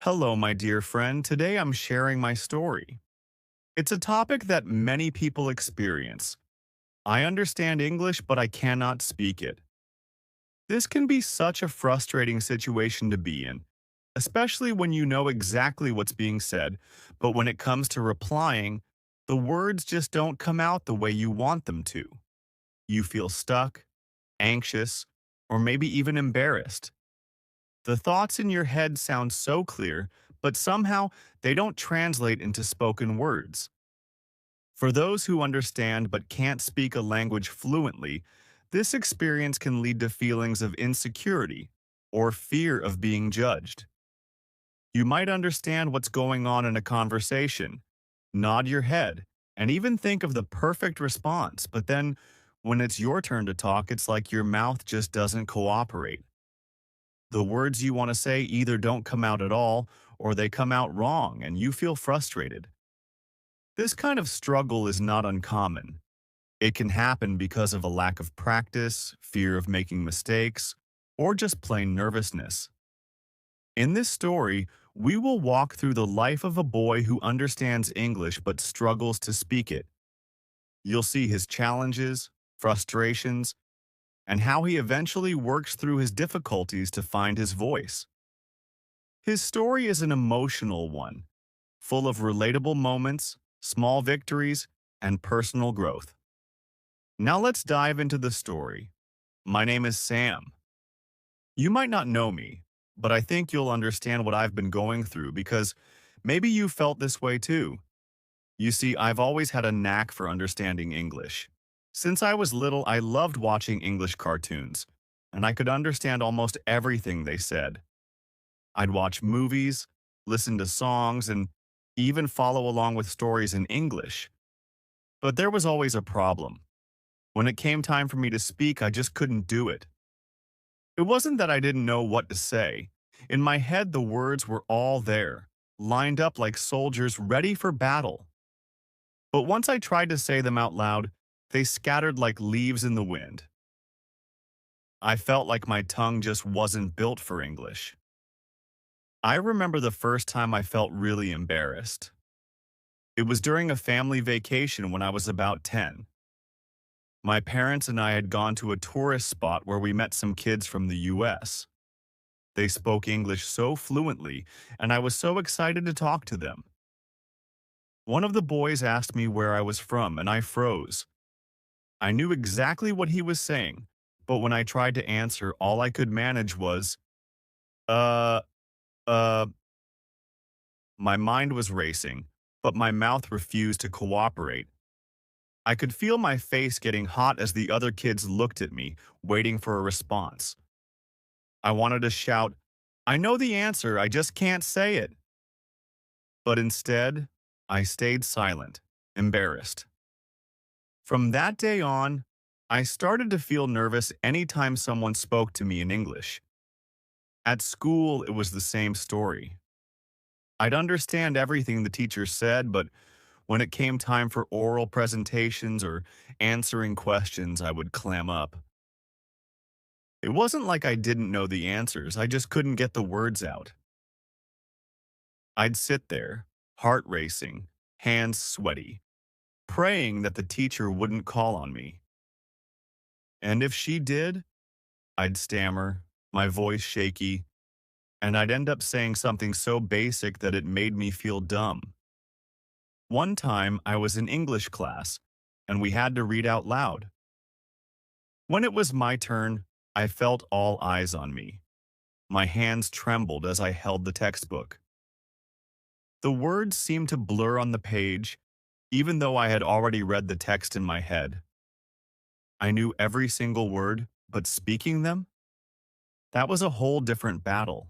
Hello, my dear friend. Today I'm sharing my story. It's a topic that many people experience. I understand English, but I cannot speak it. This can be such a frustrating situation to be in, especially when you know exactly what's being said, but when it comes to replying, the words just don't come out the way you want them to. You feel stuck, anxious, or maybe even embarrassed. The thoughts in your head sound so clear, but somehow they don't translate into spoken words. For those who understand but can't speak a language fluently, this experience can lead to feelings of insecurity or fear of being judged. You might understand what's going on in a conversation, nod your head, and even think of the perfect response, but then when it's your turn to talk, it's like your mouth just doesn't cooperate. The words you want to say either don't come out at all or they come out wrong and you feel frustrated. This kind of struggle is not uncommon. It can happen because of a lack of practice, fear of making mistakes, or just plain nervousness. In this story, we will walk through the life of a boy who understands English but struggles to speak it. You'll see his challenges, frustrations, and how he eventually works through his difficulties to find his voice. His story is an emotional one, full of relatable moments, small victories, and personal growth. Now let's dive into the story. My name is Sam. You might not know me, but I think you'll understand what I've been going through because maybe you felt this way too. You see, I've always had a knack for understanding English. Since I was little, I loved watching English cartoons, and I could understand almost everything they said. I'd watch movies, listen to songs, and even follow along with stories in English. But there was always a problem. When it came time for me to speak, I just couldn't do it. It wasn't that I didn't know what to say. In my head, the words were all there, lined up like soldiers ready for battle. But once I tried to say them out loud, they scattered like leaves in the wind. I felt like my tongue just wasn't built for English. I remember the first time I felt really embarrassed. It was during a family vacation when I was about 10. My parents and I had gone to a tourist spot where we met some kids from the US. They spoke English so fluently, and I was so excited to talk to them. One of the boys asked me where I was from, and I froze. I knew exactly what he was saying, but when I tried to answer, all I could manage was, uh, uh, my mind was racing, but my mouth refused to cooperate. I could feel my face getting hot as the other kids looked at me, waiting for a response. I wanted to shout, I know the answer, I just can't say it. But instead, I stayed silent, embarrassed. From that day on, I started to feel nervous anytime someone spoke to me in English. At school, it was the same story. I'd understand everything the teacher said, but when it came time for oral presentations or answering questions, I would clam up. It wasn't like I didn't know the answers, I just couldn't get the words out. I'd sit there, heart racing, hands sweaty, praying that the teacher wouldn't call on me. And if she did, I'd stammer, my voice shaky, and I'd end up saying something so basic that it made me feel dumb. One time, I was in English class, and we had to read out loud. When it was my turn, I felt all eyes on me. My hands trembled as I held the textbook. The words seemed to blur on the page, even though I had already read the text in my head. I knew every single word, but speaking them? That was a whole different battle.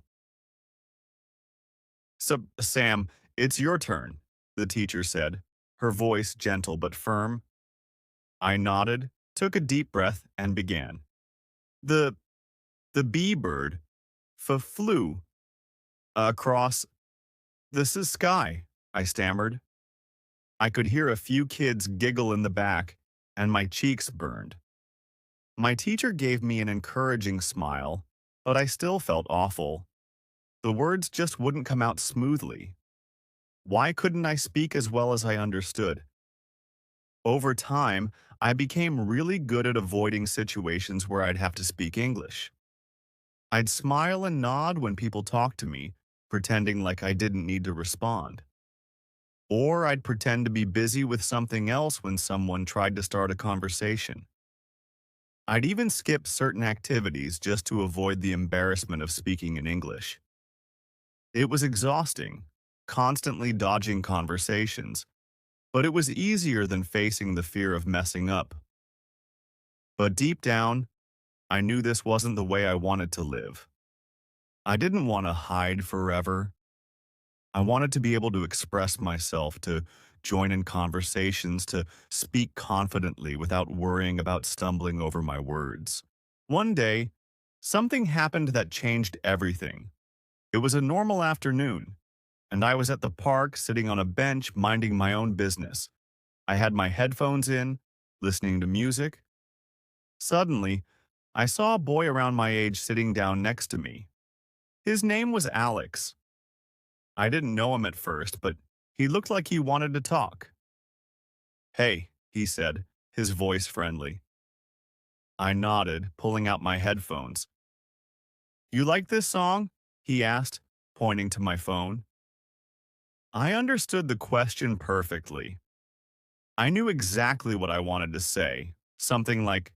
So, Sam, it's your turn, the teacher said, her voice gentle but firm. I nodded, took a deep breath, and began. The the bee bird flew across the sky, I stammered. I could hear a few kids giggle in the back, and my cheeks burned. My teacher gave me an encouraging smile, but I still felt awful. The words just wouldn't come out smoothly. Why couldn't I speak as well as I understood? Over time, I became really good at avoiding situations where I'd have to speak English. I'd smile and nod when people talked to me, pretending like I didn't need to respond. Or I'd pretend to be busy with something else when someone tried to start a conversation. I'd even skip certain activities just to avoid the embarrassment of speaking in English. It was exhausting, constantly dodging conversations, but it was easier than facing the fear of messing up. But deep down, I knew this wasn't the way I wanted to live. I didn't want to hide forever. I wanted to be able to express myself, to join in conversations, to speak confidently without worrying about stumbling over my words. One day, something happened that changed everything. It was a normal afternoon, and I was at the park sitting on a bench minding my own business. I had my headphones in, listening to music. Suddenly, I saw a boy around my age sitting down next to me. His name was Alex. I didn't know him at first, but he looked like he wanted to talk. "Hey," he said, his voice friendly. I nodded, pulling out my headphones. "You like this song?" he asked, pointing to my phone. I understood the question perfectly. I knew exactly what I wanted to say, something like,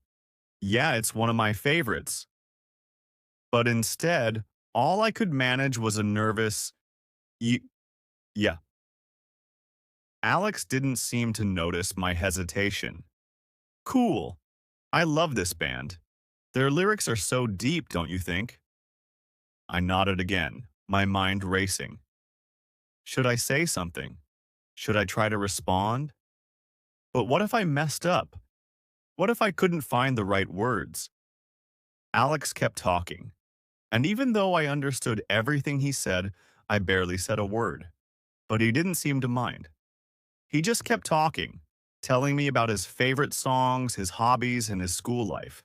"Yeah, it's one of my favorites." But instead, all I could manage was a nervous, "Y- yeah." Alex didn't seem to notice my hesitation. "Cool. I love this band. Their lyrics are so deep, don't you think?" I nodded again, my mind racing. Should I say something? Should I try to respond? But what if I messed up? What if I couldn't find the right words? Alex kept talking, and even though I understood everything he said, I barely said a word. But he didn't seem to mind. He just kept talking, telling me about his favorite songs, his hobbies, and his school life.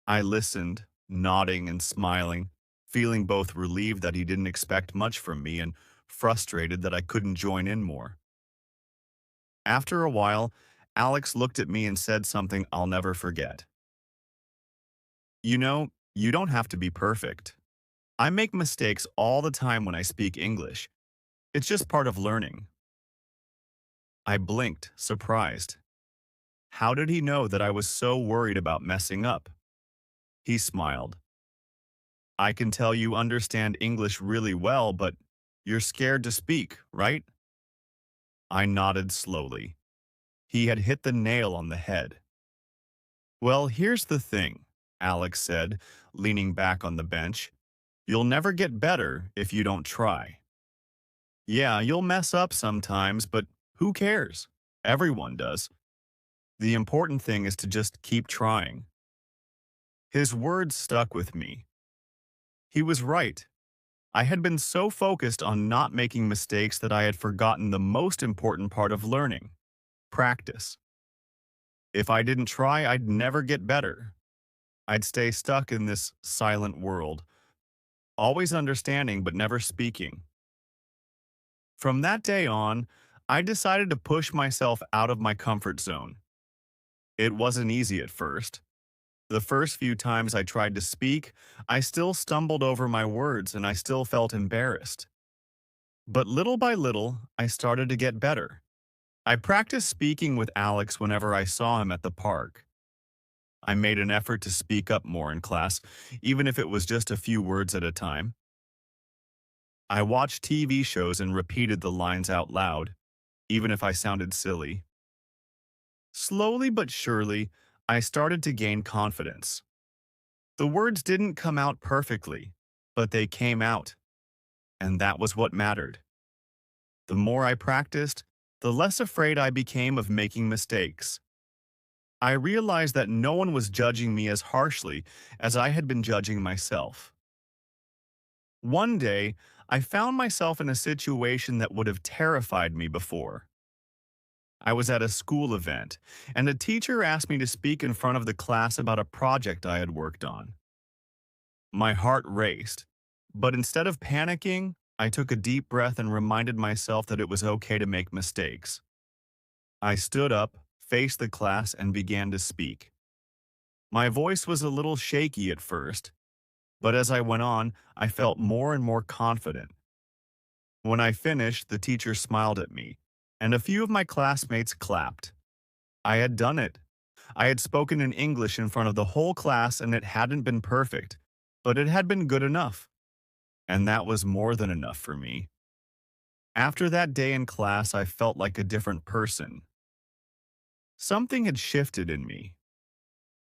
I listened, nodding and smiling, feeling both relieved that he didn't expect much from me and frustrated that I couldn't join in more. After a while, Alex looked at me and said something I'll never forget. "You know, you don't have to be perfect. I make mistakes all the time when I speak English. It's just part of learning." I blinked, surprised. How did he know that I was so worried about messing up? He smiled. "I can tell you understand English really well, but you're scared to speak, right?" I nodded slowly. He had hit the nail on the head. "Well, here's the thing," Alex said, leaning back on the bench. "You'll never get better if you don't try. Yeah, you'll mess up sometimes, but who cares? Everyone does. The important thing is to just keep trying." His words stuck with me. He was right. I had been so focused on not making mistakes that I had forgotten the most important part of learning: practice. If I didn't try, I'd never get better. I'd stay stuck in this silent world, always understanding but never speaking. From that day on, I decided to push myself out of my comfort zone. It wasn't easy at first. The first few times I tried to speak, I still stumbled over my words and I still felt embarrassed. But little by little, I started to get better. I practiced speaking with Alex whenever I saw him at the park. I made an effort to speak up more in class, even if it was just a few words at a time. I watched TV shows and repeated the lines out loud, even if I sounded silly. Slowly but surely, I started to gain confidence. The words didn't come out perfectly, but they came out, and that was what mattered. The more I practiced, the less afraid I became of making mistakes. I realized that no one was judging me as harshly as I had been judging myself. One day, I found myself in a situation that would have terrified me before. I was at a school event, and a teacher asked me to speak in front of the class about a project I had worked on. My heart raced, But instead of panicking, I took a deep breath and reminded myself that it was okay to make mistakes. I stood up, faced the class, and began to speak. My voice was a little shaky at first, but as I went on, I felt more and more confident. When I finished, the teacher smiled at me, and a few of my classmates clapped. I had done it. I had spoken in English in front of the whole class, and it hadn't been perfect, but it had been good enough. And that was more than enough for me. After that day in class, I felt like a different person. Something had shifted in me.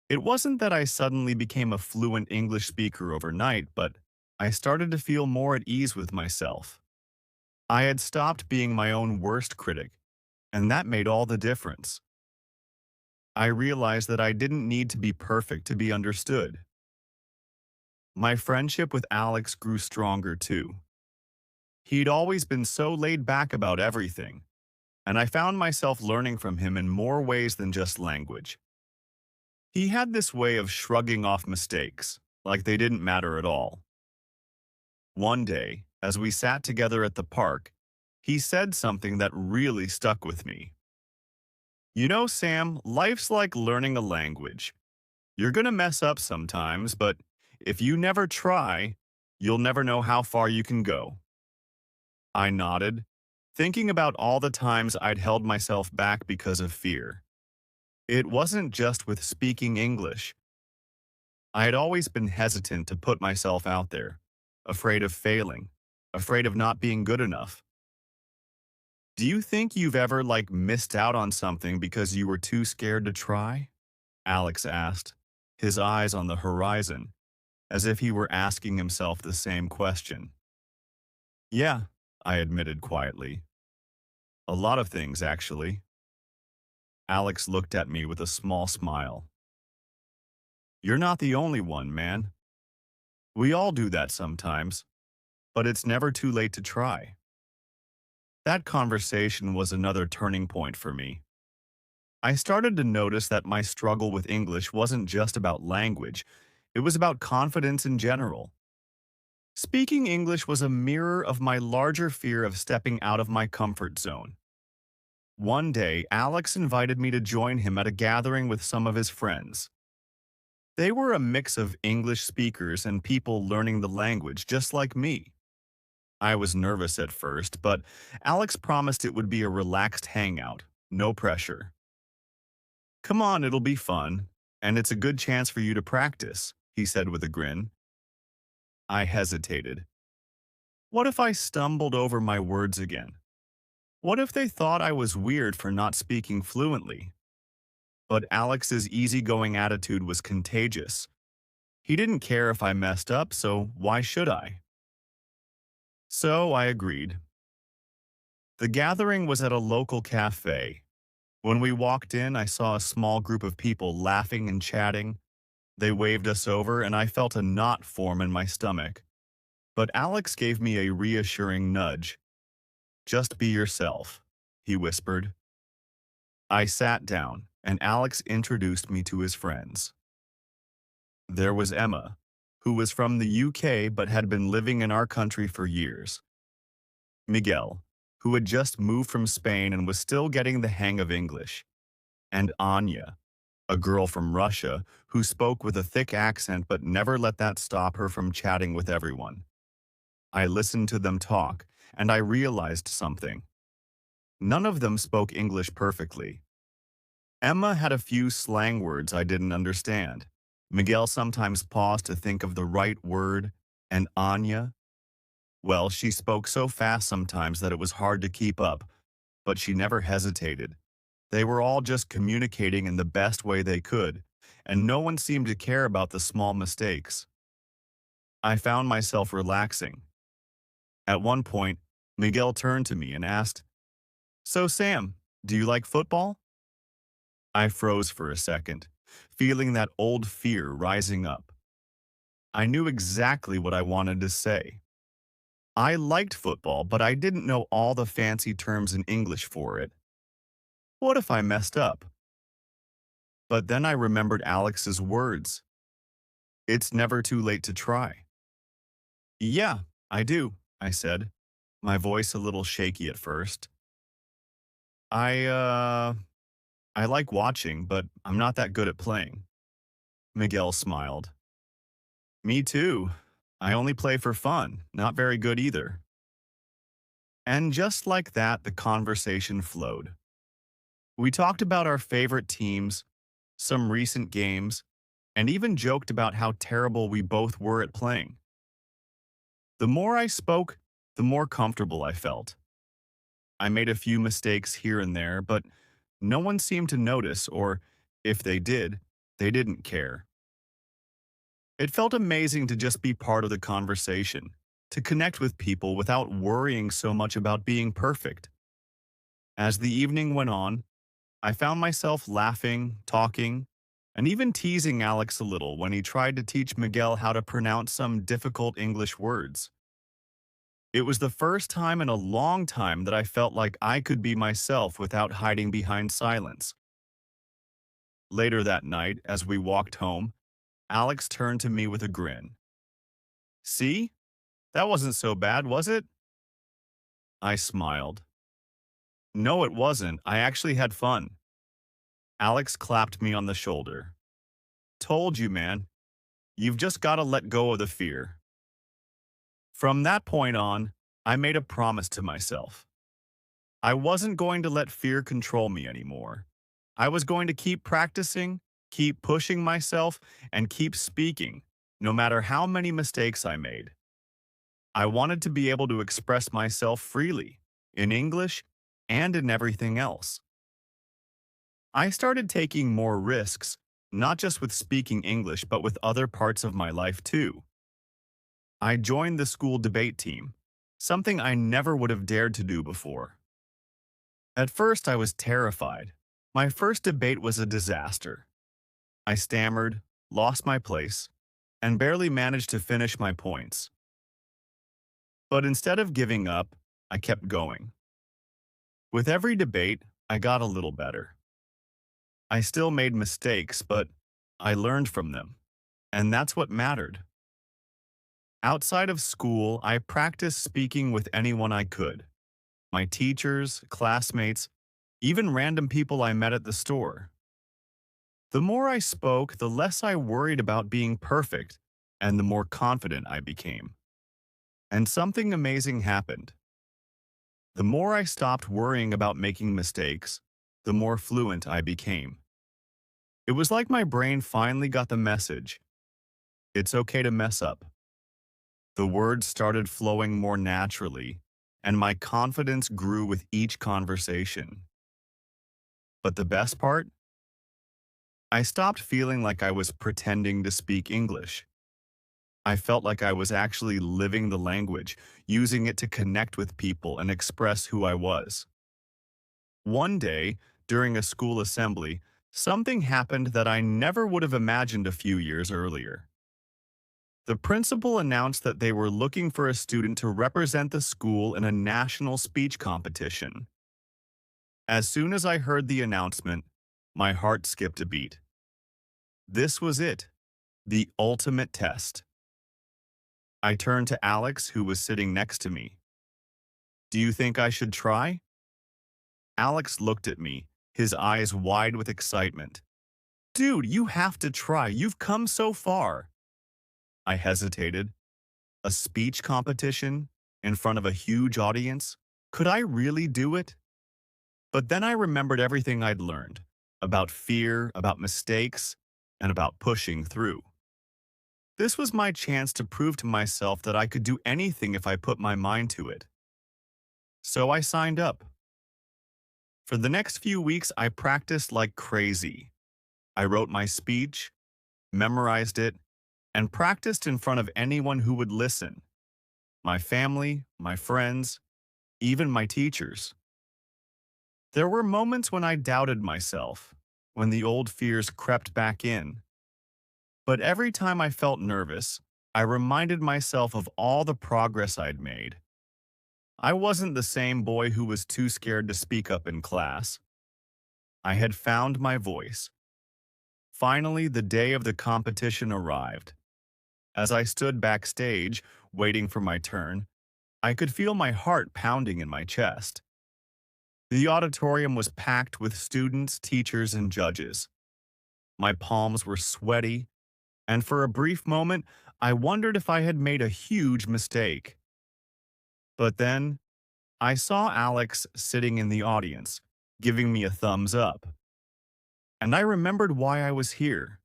It wasn't that I suddenly became a fluent English speaker overnight, but I started to feel more at ease with myself. I had stopped being my own worst critic, and that made all the difference. I realized that I didn't need to be perfect to be understood. My friendship with Alex grew stronger too. He'd always been so laid back about everything, and I found myself learning from him in more ways than just language. He had this way of shrugging off mistakes, like they didn't matter at all. One day, as we sat together at the park, he said something that really stuck with me. You know, Sam, life's like learning a language. You're gonna mess up sometimes, but if you never try, you'll never know how far you can go. I nodded, thinking about all the times I'd held myself back because of fear. It wasn't just with speaking English. I had always been hesitant to put myself out there, afraid of failing, afraid of not being good enough. Do you think you've ever, missed out on something because you were too scared to try? Alex asked, his eyes on the horizon, as if he were asking himself the same question. Yeah, I admitted quietly. A lot of things, actually. Alex looked at me with a small smile. You're not the only one, man. We all do that sometimes, but it's never too late to try. That conversation was another turning point for me. I started to notice that my struggle with English wasn't just about language, it was about confidence in general. Speaking English was a mirror of my larger fear of stepping out of my comfort zone. One day, Alex invited me to join him at a gathering with some of his friends. They were a mix of English speakers and people learning the language just like me. I was nervous at first, but Alex promised it would be a relaxed hangout, no pressure. Come on, it'll be fun, and it's a good chance for you to practice, he said with a grin. I hesitated. What if I stumbled over my words again? What if they thought I was weird for not speaking fluently? But Alex's easygoing attitude was contagious. He didn't care if I messed up, so why should I? So I agreed. The gathering was at a local cafe. When we walked in, I saw a small group of people laughing and chatting. They waved us over, and I felt a knot form in my stomach. But Alex gave me a reassuring nudge. Just be yourself, he whispered. I sat down, and Alex introduced me to his friends. There was Emma, who was from the UK but had been living in our country for years. Miguel, who had just moved from Spain and was still getting the hang of English. And Anya, a girl from Russia who spoke with a thick accent but never let that stop her from chatting with everyone. I listened to them talk, and I realized something. None of them spoke English perfectly. Emma had a few slang words I didn't understand. Miguel sometimes paused to think of the right word, and Anya, well, she spoke so fast sometimes that it was hard to keep up, but she never hesitated. They were all just communicating in the best way they could, and no one seemed to care about the small mistakes. I found myself relaxing. At one point, Miguel turned to me and asked, So Sam, do you like football? I froze for a second, feeling that old fear rising up. I knew exactly what I wanted to say. I liked football, but I didn't know all the fancy terms in English for it. What if I messed up? But then I remembered Alex's words. It's never too late to try. Yeah, I do, I said, my voice a little shaky at first. I, uh, I like watching, but I'm not that good at playing. Miguel smiled. Me too. I only play for fun, not very good either. And just like that, the conversation flowed. We talked about our favorite teams, some recent games, and even joked about how terrible we both were at playing. The more I spoke, the more comfortable I felt. I made a few mistakes here and there, but no one seemed to notice, or if they did, they didn't care. It felt amazing to just be part of the conversation, to connect with people without worrying so much about being perfect. As the evening went on, I found myself laughing, talking, and even teasing Alex a little when he tried to teach Miguel how to pronounce some difficult English words. It was the first time in a long time that I felt like I could be myself without hiding behind silence. Later that night, as we walked home, Alex turned to me with a grin. See? That wasn't so bad, was it? I smiled. No, it wasn't. I actually had fun. Alex clapped me on the shoulder. Told you, man. You've just got to let go of the fear. From that point on, I made a promise to myself. I wasn't going to let fear control me anymore. I was going to keep practicing, keep pushing myself, and keep speaking, no matter how many mistakes I made. I wanted to be able to express myself freely, in English and in everything else. I started taking more risks, not just with speaking English, but with other parts of my life too. I joined the school debate team, something I never would have dared to do before. At first, I was terrified. My first debate was a disaster. I stammered, lost my place, and barely managed to finish my points. But instead of giving up, I kept going. With every debate, I got a little better. I still made mistakes, but I learned from them, and that's what mattered. Outside of school, I practiced speaking with anyone I could. My teachers, classmates, even random people I met at the store. The more I spoke, the less I worried about being perfect, and the more confident I became. And something amazing happened. The more I stopped worrying about making mistakes, the more fluent I became. It was like my brain finally got the message. It's okay to mess up. The words started flowing more naturally, and my confidence grew with each conversation. But the best part? I stopped feeling like I was pretending to speak English. I felt like I was actually living the language, using it to connect with people and express who I was. One day, during a school assembly, something happened that I never would have imagined a few years earlier. The principal announced that they were looking for a student to represent the school in a national speech competition. As soon as I heard the announcement, my heart skipped a beat. This was it, the ultimate test. I turned to Alex, who was sitting next to me. Do you think I should try? Alex looked at me, his eyes wide with excitement. Dude, you have to try. You've come so far. I hesitated. A speech competition? In front of a huge audience? Could I really do it? But then I remembered everything I'd learned about fear, about mistakes, and about pushing through. This was my chance to prove to myself that I could do anything if I put my mind to it. So I signed up. For the next few weeks, I practiced like crazy. I wrote my speech, memorized it, and practiced in front of anyone who would listen. My family, my friends, even my teachers. There were moments when I doubted myself, when the old fears crept back in. But every time I felt nervous, I reminded myself of all the progress I'd made. I wasn't the same boy who was too scared to speak up in class. I had found my voice. Finally, the day of the competition arrived. As I stood backstage, waiting for my turn, I could feel my heart pounding in my chest. The auditorium was packed with students, teachers, and judges. My palms were sweaty, and for a brief moment, I wondered if I had made a huge mistake. But then, I saw Alex sitting in the audience, giving me a thumbs up. And I remembered why I was here.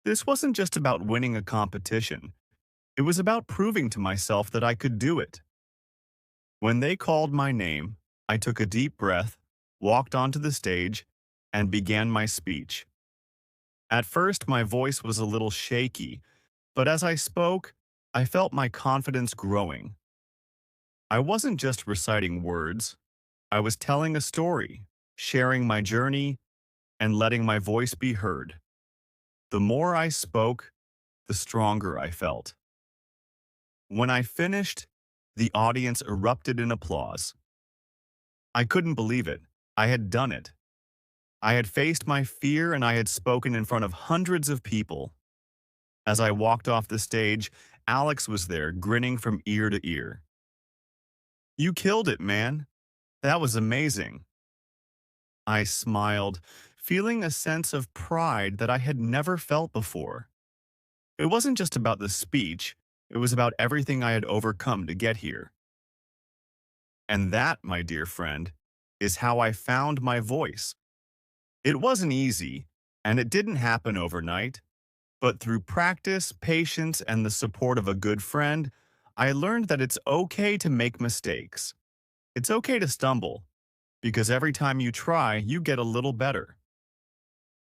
This wasn't just about winning a competition. It was about proving to myself that I could do it. When they called my name, I took a deep breath, walked onto the stage, and began my speech. At first, my voice was a little shaky, but as I spoke, I felt my confidence growing. I wasn't just reciting words, I was telling a story, sharing my journey, and letting my voice be heard. The more I spoke, the stronger I felt. When I finished, the audience erupted in applause. I couldn't believe it. I had done it. I had faced my fear and I had spoken in front of hundreds of people. As I walked off the stage, Alex was there, grinning from ear to ear. "You killed it, man. That was amazing." I smiled, feeling a sense of pride that I had never felt before. It wasn't just about the speech, it was about everything I had overcome to get here. And that, my dear friend, is how I found my voice. It wasn't easy, and it didn't happen overnight, but through practice, patience, and the support of a good friend, I learned that it's okay to make mistakes. It's okay to stumble, because every time you try, you get a little better.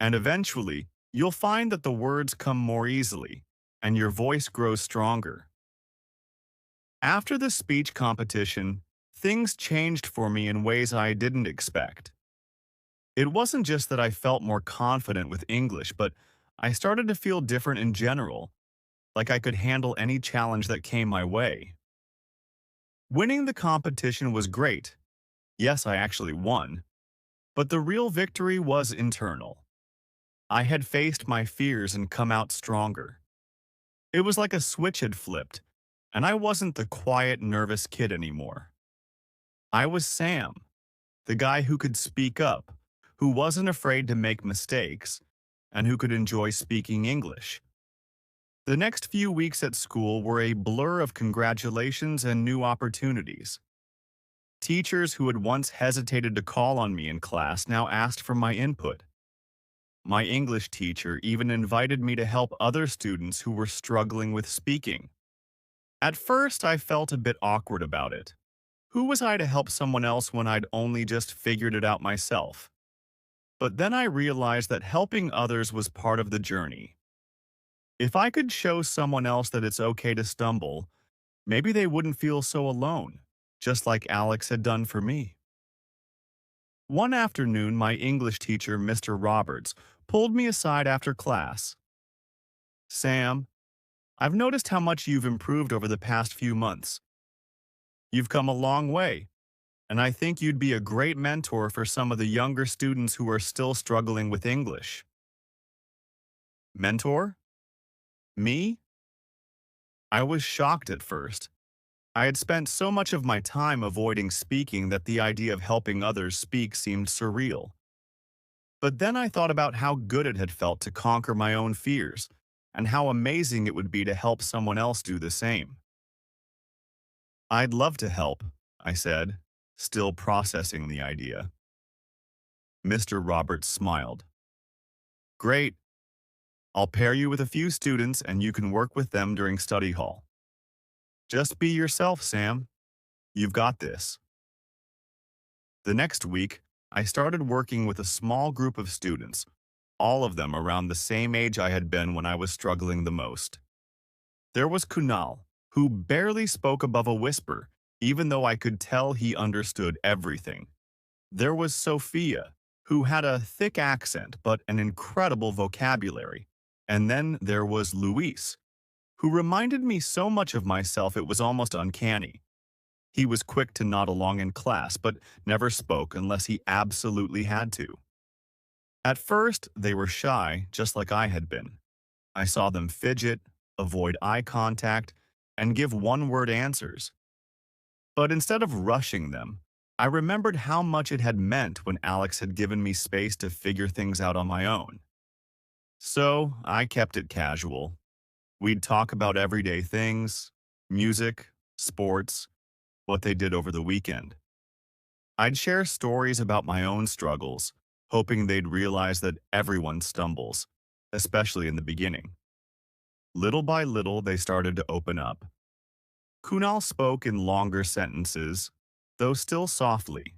And eventually, you'll find that the words come more easily, and your voice grows stronger. After the speech competition, things changed for me in ways I didn't expect. It wasn't just that I felt more confident with English, but I started to feel different in general, like I could handle any challenge that came my way. Winning the competition was great. Yes, I actually won. But the real victory was internal. I had faced my fears and come out stronger. It was like a switch had flipped, and I wasn't the quiet, nervous kid anymore. I was Sam, the guy who could speak up, who wasn't afraid to make mistakes, and who could enjoy speaking English. The next few weeks at school were a blur of congratulations and new opportunities. Teachers who had once hesitated to call on me in class now asked for my input. My English teacher even invited me to help other students who were struggling with speaking. At first, I felt a bit awkward about it. Who was I to help someone else when I'd only just figured it out myself? But then I realized that helping others was part of the journey. If I could show someone else that it's okay to stumble, maybe they wouldn't feel so alone, just like Alex had done for me. One afternoon, my English teacher, Mr. Roberts, pulled me aside after class. "Sam, I've noticed how much you've improved over the past few months. You've come a long way, and I think you'd be a great mentor for some of the younger students who are still struggling with English." Mentor? Me? I was shocked at first. I had spent so much of my time avoiding speaking that the idea of helping others speak seemed surreal. But then I thought about how good it had felt to conquer my own fears, and how amazing it would be to help someone else do the same. "I'd love to help," I said, still processing the idea. Mr. Roberts smiled. "Great. I'll pair you with a few students and you can work with them during study hall. Just be yourself, Sam. You've got this." The next week, I started working with a small group of students, all of them around the same age I had been when I was struggling the most. There was Kunal, who barely spoke above a whisper, even though I could tell he understood everything. There was Sophia, who had a thick accent but an incredible vocabulary. And then there was Luis, who reminded me so much of myself it was almost uncanny. He was quick to nod along in class, but never spoke unless he absolutely had to. At first, they were shy, just like I had been. I saw them fidget, avoid eye contact, and give one-word answers. But instead of rushing them, I remembered how much it had meant when Alex had given me space to figure things out on my own. So I kept it casual. We'd talk about everyday things, music, sports, what they did over the weekend. I'd share stories about my own struggles, hoping they'd realize that everyone stumbles, especially in the beginning. Little by little, they started to open up. Kunal spoke in longer sentences, though still softly.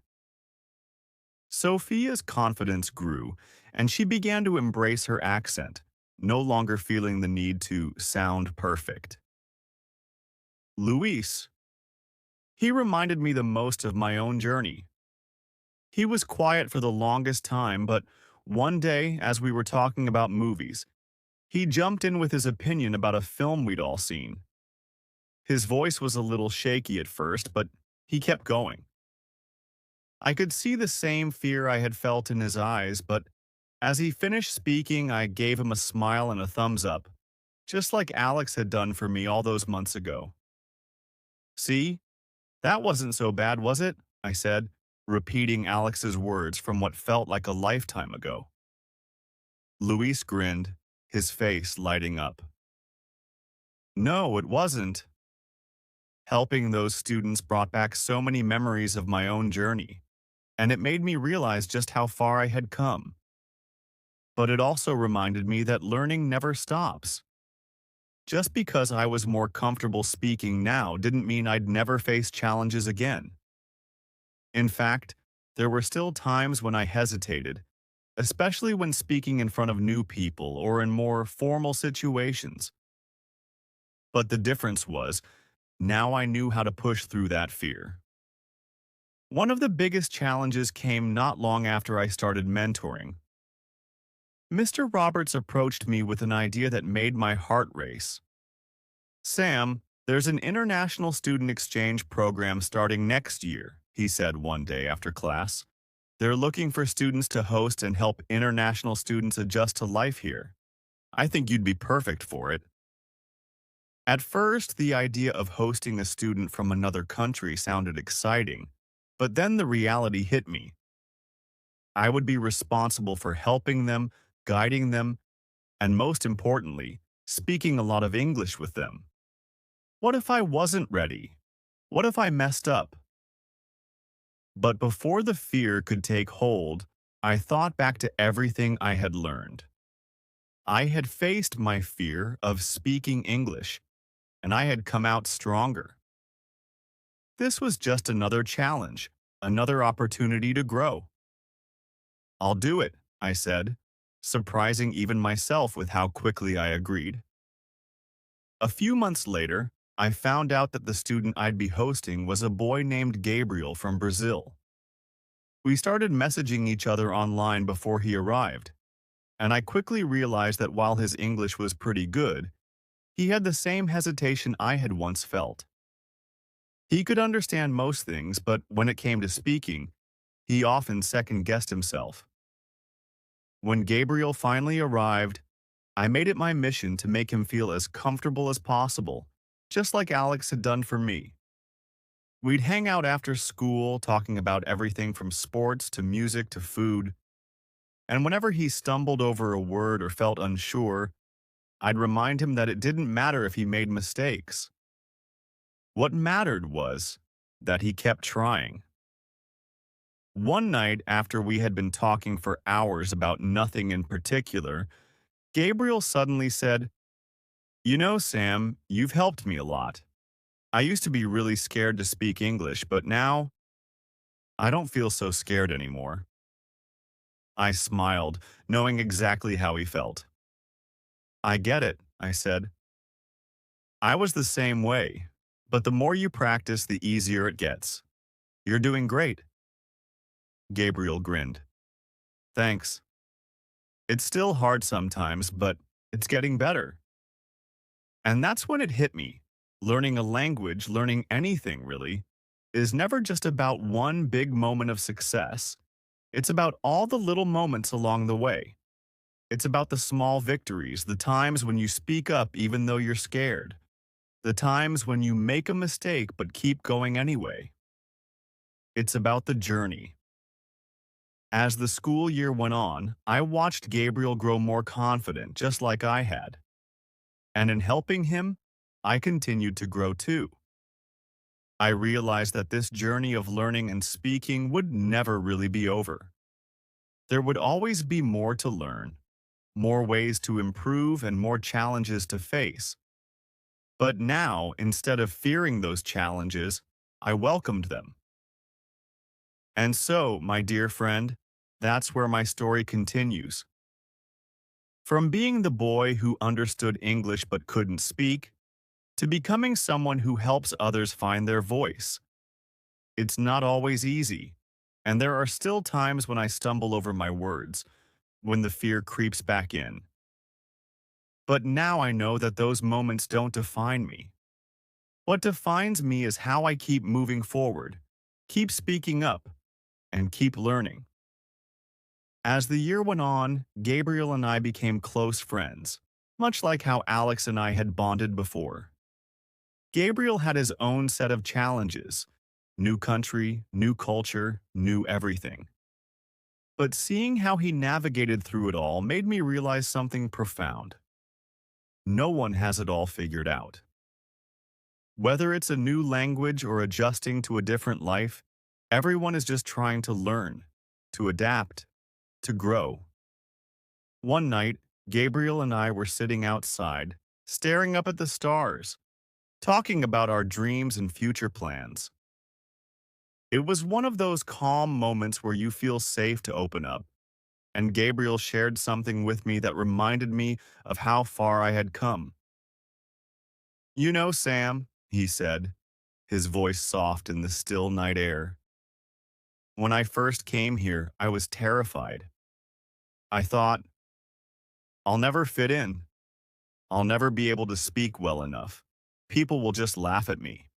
Sophia's confidence grew, and she began to embrace her accent, no longer feeling the need to sound perfect. Luis, he reminded me the most of my own journey. He was quiet for the longest time, but one day, as we were talking about movies, he jumped in with his opinion about a film we'd all seen. His voice was a little shaky at first, but he kept going. I could see the same fear I had felt in his eyes, but as he finished speaking, I gave him a smile and a thumbs up, just like Alex had done for me all those months ago. See, that wasn't so bad, was it? I said, repeating Alex's words from what felt like a lifetime ago. Luis grinned, his face lighting up. No, it wasn't. Helping those students brought back so many memories of my own journey, and it made me realize just how far I had come. But it also reminded me that learning never stops. Just because I was more comfortable speaking now didn't mean I'd never face challenges again. In fact, there were still times when I hesitated, especially when speaking in front of new people or in more formal situations. But the difference was, now I knew how to push through that fear. One of the biggest challenges came not long after I started mentoring. Mr. Roberts approached me with an idea that made my heart race. Sam, there's an international student exchange program starting next year, he said one day after class. They're looking for students to host and help international students adjust to life here. I think you'd be perfect for it. At first, the idea of hosting a student from another country sounded exciting, but then the reality hit me. I would be responsible for helping them, guiding them, and most importantly, speaking a lot of English with them. What if I wasn't ready? What if I messed up? But before the fear could take hold, I thought back to everything I had learned. I had faced my fear of speaking English, and I had come out stronger. This was just another challenge, another opportunity to grow. I'll do it, I said, surprising even myself with how quickly I agreed. A few months later, I found out that the student I'd be hosting was a boy named Gabriel from Brazil. We started messaging each other online before he arrived, and I quickly realized that while his English was pretty good, he had the same hesitation I had once felt. He could understand most things, but when it came to speaking, he often second-guessed himself. When Gabriel finally arrived, I made it my mission to make him feel as comfortable as possible, just like Alex had done for me. We'd hang out after school, talking about everything from sports to music to food, and whenever he stumbled over a word or felt unsure, I'd remind him that it didn't matter if he made mistakes. What mattered was that he kept trying. One night, after we had been talking for hours about nothing in particular, Gabriel suddenly said, "You know, Sam, you've helped me a lot. I used to be really scared to speak English, but now I don't feel so scared anymore." I smiled, knowing exactly how he felt. "I get it," I said. "I was the same way, but the more you practice, the easier it gets. You're doing great." Gabriel grinned. "Thanks. It's still hard sometimes, but it's getting better." And that's when it hit me. Learning a language, learning anything really, is never just about one big moment of success. It's about all the little moments along the way. It's about the small victories, the times when you speak up even though you're scared, The times when you make a mistake but keep going anyway. It's about the journey. As the school year went on, I watched Gabriel grow more confident, just like I had. And in helping him, I continued to grow too. I realized that this journey of learning and speaking would never really be over. There would always be more to learn, more ways to improve, and more challenges to face. But now, instead of fearing those challenges, I welcomed them. And so, my dear friend, that's where my story continues. From being the boy who understood English but couldn't speak, to becoming someone who helps others find their voice. It's not always easy, and there are still times when I stumble over my words, when the fear creeps back in. But now I know that those moments don't define me. What defines me is how I keep moving forward, keep speaking up, and keep learning. As the year went on, Gabriel and I became close friends, much like how Alex and I had bonded before. Gabriel had his own set of challenges: new country, new culture, new everything. But seeing how he navigated through it all made me realize something profound. No one has it all figured out. Whether it's a new language or adjusting to a different life, everyone is just trying to learn, to adapt, to grow. One night, Gabriel and I were sitting outside, staring up at the stars, talking about our dreams and future plans. It was one of those calm moments where you feel safe to open up, and Gabriel shared something with me that reminded me of how far I had come. "You know, Sam," he said, his voice soft in the still night air. "When I first came here, I was terrified. I thought, I'll never fit in. I'll never be able to speak well enough. People will just laugh at me."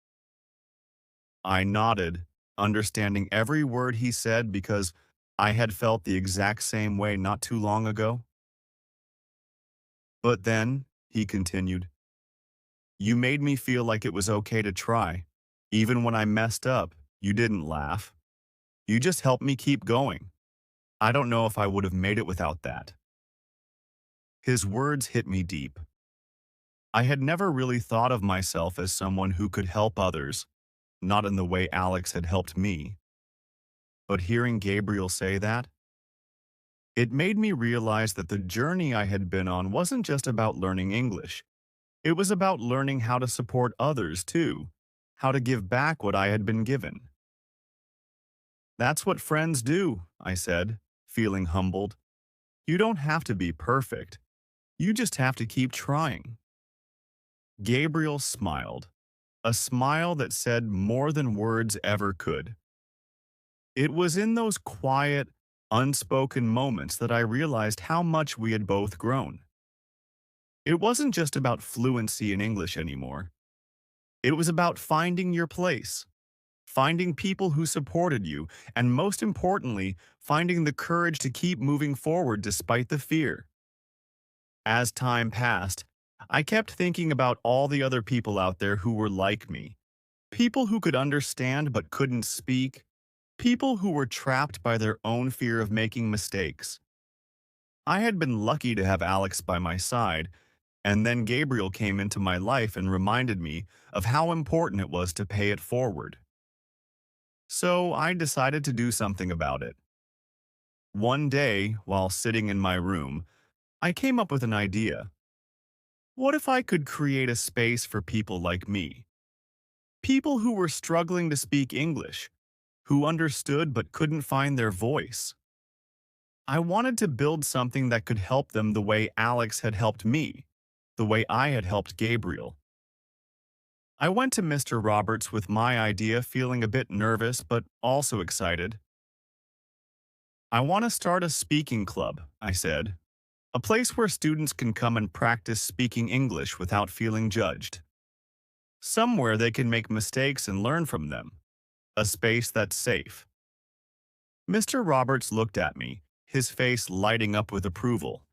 I nodded, understanding every word he said because I had felt the exact same way not too long ago. "But then," he continued, "you made me feel like it was okay to try. Even when I messed up, you didn't laugh. You just helped me keep going. I don't know if I would have made it without that." His words hit me deep. I had never really thought of myself as someone who could help others, not in the way Alex had helped me. But hearing Gabriel say that, it made me realize that the journey I had been on wasn't just about learning English. It was about learning how to support others, too, how to give back what I had been given. "That's what friends do," I said, feeling humbled. "You don't have to be perfect. You just have to keep trying." Gabriel smiled, a smile that said more than words ever could. It was in those quiet, unspoken moments that I realized how much we had both grown. It wasn't just about fluency in English anymore. It was about finding your place, finding people who supported you, and most importantly, finding the courage to keep moving forward despite the fear. As time passed, I kept thinking about all the other people out there who were like me. People who could understand but couldn't speak. People who were trapped by their own fear of making mistakes. I had been lucky to have Alex by my side, and then Gabriel came into my life and reminded me of how important it was to pay it forward. So I decided to do something about it. One day, while sitting in my room, I came up with an idea. What if I could create a space for people like me? People who were struggling to speak English, who understood but couldn't find their voice. I wanted to build something that could help them the way Alex had helped me, the way I had helped Gabriel. I went to Mr. Roberts with my idea, feeling a bit nervous but also excited. "I want to start a speaking club," I said. "A place where students can come and practice speaking English without feeling judged. Somewhere they can make mistakes and learn from them. A space that's safe." Mr. Roberts looked at me, his face lighting up with approval.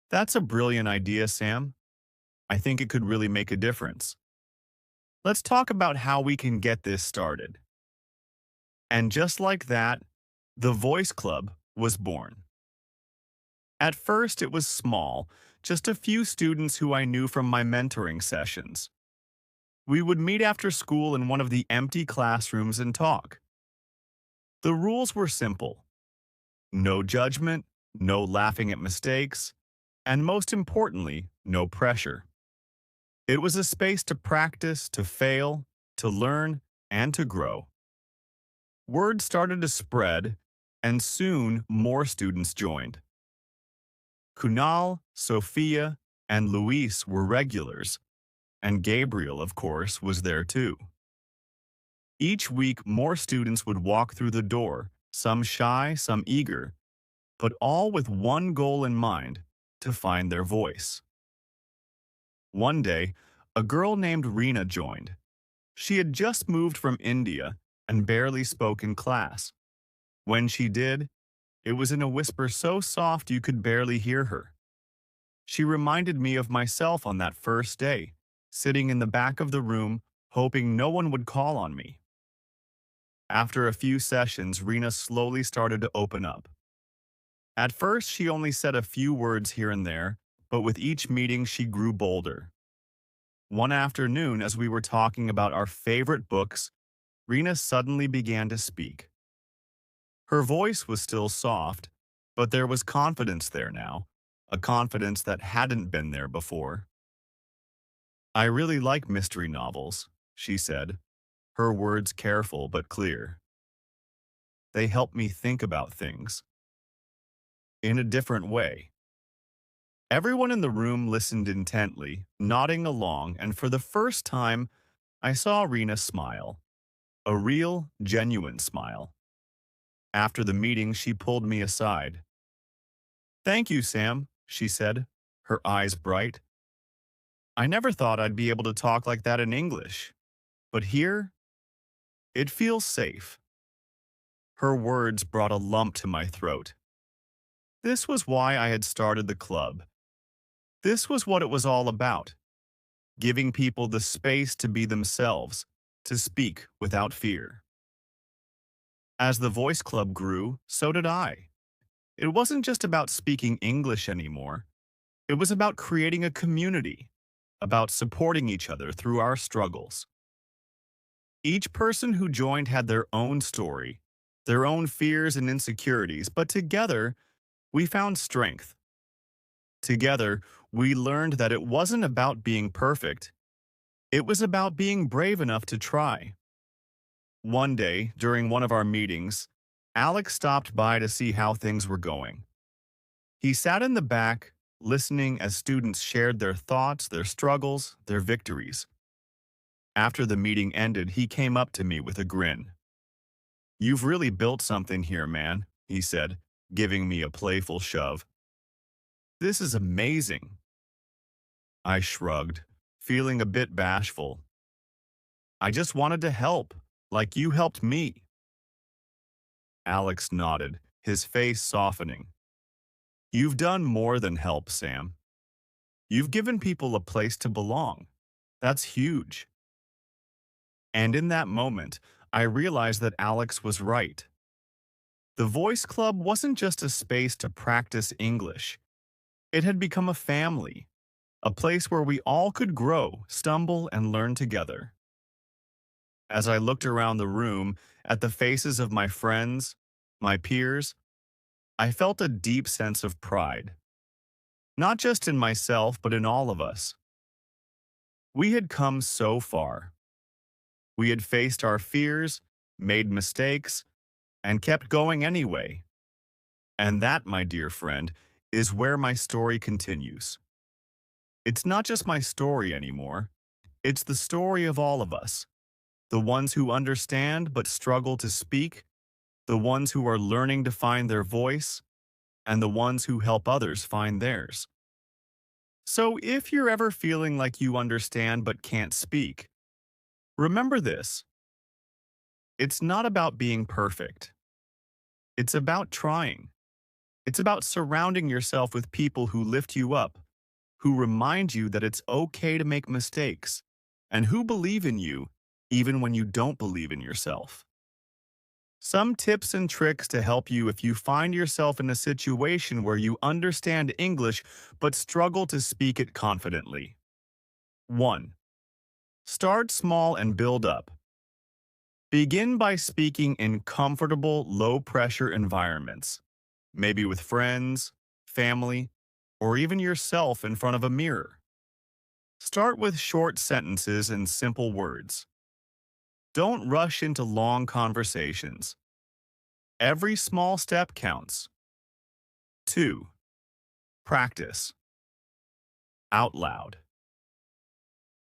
"That's a brilliant idea, Sam. I think it could really make a difference." Let's talk about how we can get this started. And just like that, the Voice Club was born. At first, it was small, just a few students who I knew from my mentoring sessions. We would meet after school in one of the empty classrooms and talk. The rules were simple: no judgment, no laughing at mistakes, and most importantly, no pressure. It was a space to practice, to fail, to learn, and to grow. Word started to spread, and soon more students joined. Kunal, Sophia, and Luis were regulars, and Gabriel, of course, was there too. Each week, more students would walk through the door, some shy, some eager, but all with one goal in mind: to find their voice. One day, a girl named Rena joined. She had just moved from India and barely spoke in class. When she did, it was in a whisper so soft you could barely hear her. She reminded me of myself on that first day, sitting in the back of the room, hoping no one would call on me. After a few sessions, Rena slowly started to open up. At first, she only said a few words here and there, but with each meeting, she grew bolder. One afternoon, as we were talking about our favorite books, Rena suddenly began to speak. Her voice was still soft, but there was confidence there now, a confidence that hadn't been there before. "I really like mystery novels," she said, her words careful but clear. "They help me think about things in a different way." Everyone in the room listened intently, nodding along, and for the first time, I saw Rena smile. A real, genuine smile. After the meeting, she pulled me aside. "Thank you, Sam," she said, her eyes bright. "I never thought I'd be able to talk like that in English. But here, it feels safe." Her words brought a lump to my throat. This was why I had started the club. This was what it was all about: giving people the space to be themselves, to speak without fear. As the Voice Club grew, so did I. It wasn't just about speaking English anymore. It was about creating a community, about supporting each other through our struggles. Each person who joined had their own story, their own fears and insecurities, but together, we found strength. Together, we learned that it wasn't about being perfect. It was about being brave enough to try. One day, during one of our meetings, Alex stopped by to see how things were going. He sat in the back, listening as students shared their thoughts, their struggles, their victories. After the meeting ended, he came up to me with a grin. "You've really built something here, man," he said, giving me a playful shove. "This is amazing." I shrugged, feeling a bit bashful. "I just wanted to help, like you helped me." Alex nodded, his face softening. "You've done more than help, Sam. You've given people a place to belong. That's huge." And in that moment, I realized that Alex was right. The Voice Club wasn't just a space to practice English. It had become a family, a place where we all could grow, stumble, and learn together. As I looked around the room at the faces of my friends, my peers, I felt a deep sense of pride. Not just in myself, but in all of us. We had come so far. We had faced our fears, made mistakes, and kept going anyway. And that, my dear friend, is where my story continues. It's not just my story anymore. It's the story of all of us. The ones who understand but struggle to speak, the ones who are learning to find their voice, and the ones who help others find theirs. So if you're ever feeling like you understand but can't speak, remember this: it's not about being perfect. It's about trying. It's about surrounding yourself with people who lift you up, who remind you that it's okay to make mistakes, and who believe in you even when you don't believe in yourself. Some tips and tricks to help you if you find yourself in a situation where you understand English but struggle to speak it confidently. 1. Start small and build up. Begin by speaking in comfortable, low-pressure environments, maybe with friends, family, or even yourself in front of a mirror. Start with short sentences and simple words. Don't rush into long conversations. Every small step counts. 2. Practice. Out loud.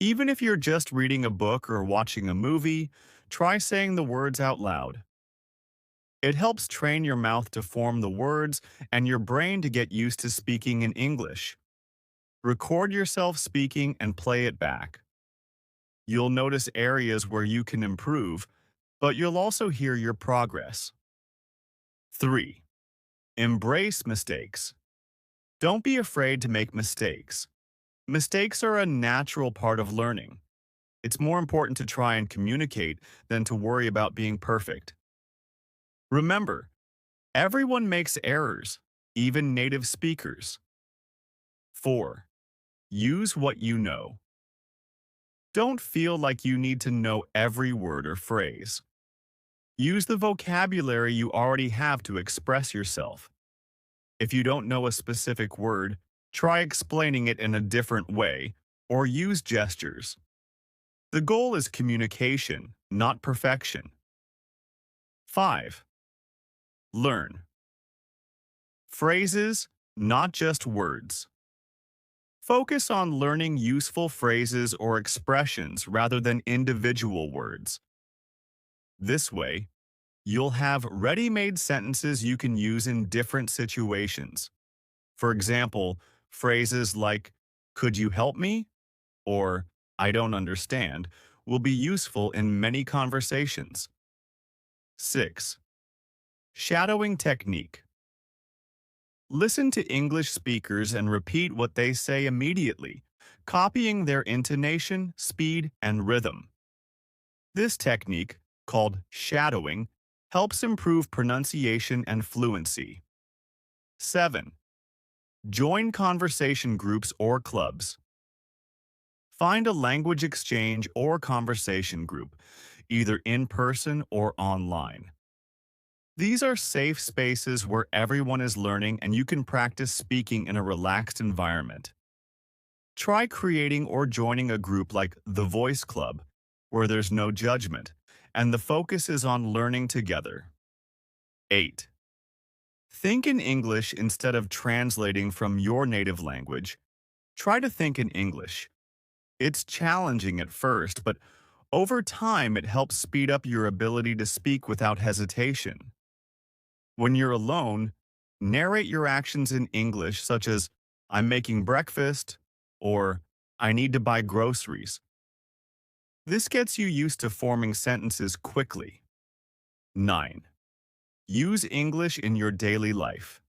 Even if you're just reading a book or watching a movie, try saying the words out loud. It helps train your mouth to form the words and your brain to get used to speaking in English. Record yourself speaking and play it back. You'll notice areas where you can improve, but you'll also hear your progress. 3. Embrace mistakes. Don't be afraid to make mistakes. Mistakes are a natural part of learning. It's more important to try and communicate than to worry about being perfect. Remember, everyone makes errors, even native speakers. 4. Use what you know. Don't feel like you need to know every word or phrase. Use the vocabulary you already have to express yourself. If you don't know a specific word, try explaining it in a different way or use gestures. The goal is communication, not perfection. 5. Learn. Phrases, not just words. Focus on learning useful phrases or expressions rather than individual words. This way, you'll have ready-made sentences you can use in different situations. For example, phrases like, "Could you help me?" or "I don't understand" will be useful in many conversations. 6. Shadowing technique. Listen to English speakers and repeat what they say immediately, copying their intonation, speed, and rhythm. This technique, called shadowing, helps improve pronunciation and fluency. 7. Join conversation groups or clubs. Find a language exchange or conversation group, either in person or online. These are safe spaces where everyone is learning and you can practice speaking in a relaxed environment. Try creating or joining a group like the Voice Club, where there's no judgment, and the focus is on learning together. 8. Think in English instead of translating from your native language. Try to think in English. It's challenging at first, but over time it helps speed up your ability to speak without hesitation. When you're alone, narrate your actions in English, such as, "I'm making breakfast," or "I need to buy groceries." This gets you used to forming sentences quickly. 9. Use English in your daily life.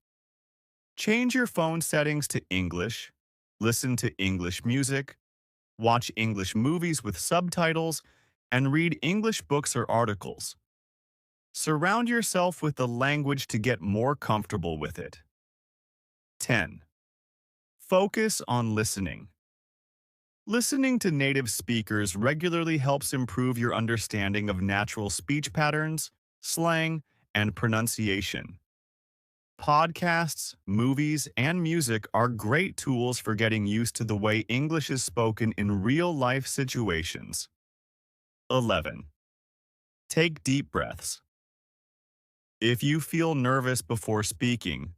Change your phone settings to English, listen to English music, watch English movies with subtitles, and read English books or articles. Surround yourself with the language to get more comfortable with it. 10. Focus on listening. Listening to native speakers regularly helps improve your understanding of natural speech patterns, slang, and pronunciation. Podcasts, movies, and music are great tools for getting used to the way English is spoken in real-life situations. 11. Take deep breaths. If you feel nervous before speaking,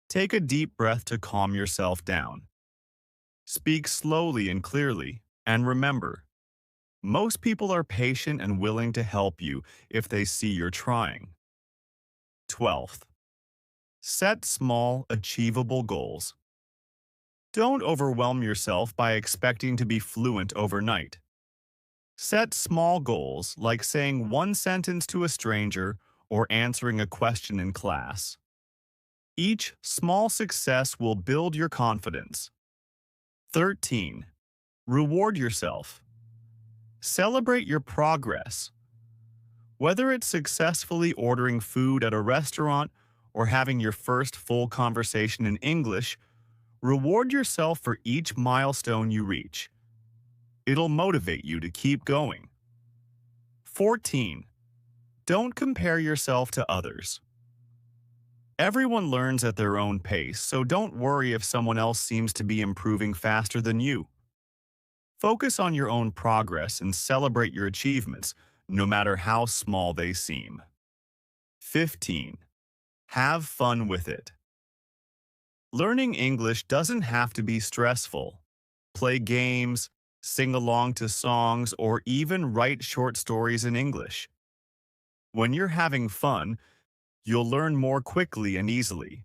take a deep breath to calm yourself down. Speak slowly and clearly, and remember, most people are patient and willing to help you if they see you're trying. 12th. Set small, achievable goals. Don't overwhelm yourself by expecting to be fluent overnight. Set small goals like saying one sentence to a stranger or answering a question in class. Each small success will build your confidence. 13. Reward yourself. Celebrate your progress. Whether it's successfully ordering food at a restaurant or having your first full conversation in English, reward yourself for each milestone you reach. It'll motivate you to keep going. 14. Don't compare yourself to others. Everyone learns at their own pace, so don't worry if someone else seems to be improving faster than you. Focus on your own progress and celebrate your achievements, no matter how small they seem. 15. Have fun with it. Learning English doesn't have to be stressful. Play games, sing along to songs, or even write short stories in English. When you're having fun, you'll learn more quickly and easily.